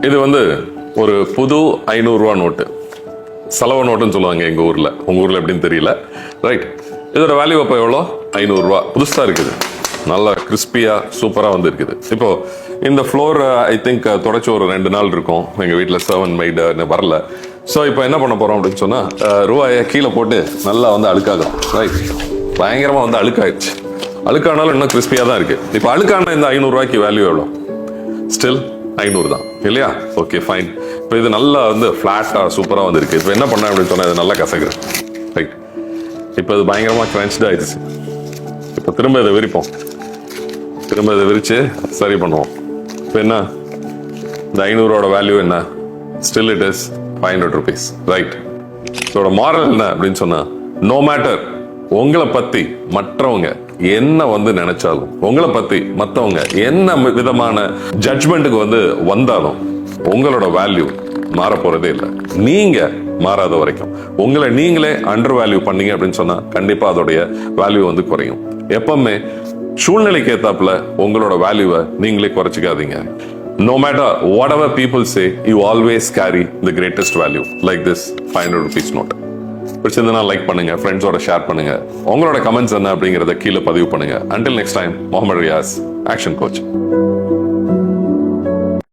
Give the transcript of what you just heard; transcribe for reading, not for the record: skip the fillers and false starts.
இது வந்து ஒரு புது 500 ரூபா நோட்டு, செலவு நோட்டுன்னு சொல்லுவாங்க எங்க ஊர்ல. உங்க ஊர்ல எப்படின்னு தெரியல. ரைட், இதோட வேல்யூ அப்போ எவ்வளோ? 500 ரூபா. புதுசா இருக்குது, நல்லா கிறிஸ்பியா சூப்பரா வந்து இருக்குது. இப்போ இந்த ஃப்ளோர் ஐ திங்க் தொடச்சி ஒரு 2 நாள் இருக்கும். எங்க வீட்டில் சர்வன் மெய்டு வரல. ஸோ இப்போ என்ன பண்ண போறோம் அப்படின்னு சொன்னா, ரூபாயை கீழே போட்டு நல்லா வந்து அழுக்காகும். ரைட், பயங்கரமா வந்து அழுக்காயிடுச்சு. அழுக்கானாலும் இன்னும் கிறிஸ்பியா தான் இருக்கு. இப்போ அழுக்கான இந்த 500 ரூபாய்க்கு வேல்யூ எவ்வளோ? ஸ்டில் 500 தான் இல்லையா? Okay fine. இப்போ இது நல்லா வந்து ஃபிளாட்டா சூப்பரா வந்து இருக்கு. இப்போ என்ன பண்ண அப்படின்னு சொன்னா, இது நல்லா கசக்குது. ரைட், இப்போ இது பயங்கரமா கிரன்ச்டு ஆயிடுச்சு. இப்போ திரும்ப இதை விரிப்போம். திரும்ப இதை விரிச்சு சரி பண்ணுவோம். இப்போ என்ன, இந்த 500 வேல்யூ என்ன? Still it is 500 rupees. Right, இதோட மாரல் என்ன அப்படின்னு சொன்னா, நோ மேட்டர் உங்களை பத்தி மற்றவங்க என்ன வந்து நினைச்சாலும், உங்களை பத்தி மற்றவங்க என்ன விதமான ஜட்ஜ்மெண்ட்டுக்கு வந்து வந்தாலும், உங்களோட வேல்யூ மாற போறதே இல்லை. நீங்க மாறாத வரைக்கும் உங்களை நீங்களே அண்டர் வேல்யூ பண்ணீங்க அப்படின்னு சொன்னா கண்டிப்பா அதோடைய வேல்யூ வந்து குறையும். எப்பவுமே சூழ்நிலைக்கு ஏத்தாப்புல உங்களோட வேல்யூவை நீங்களே குறைச்சிக்காதீங்க. No matter whatever people say, you always carry the greatest value, like this 500 rupees note. பிடிச்சிருந்தா லைக் பண்ணுங்க, ஃப்ரெண்ட்ஸோட ஷேர் பண்ணுங்க, உங்களோட கமெண்ட்ஸ் என்ன அப்படிங்கறத கீழே பதிவு பண்ணுங்க. Until next time, Mohammed Riyaz, action coach.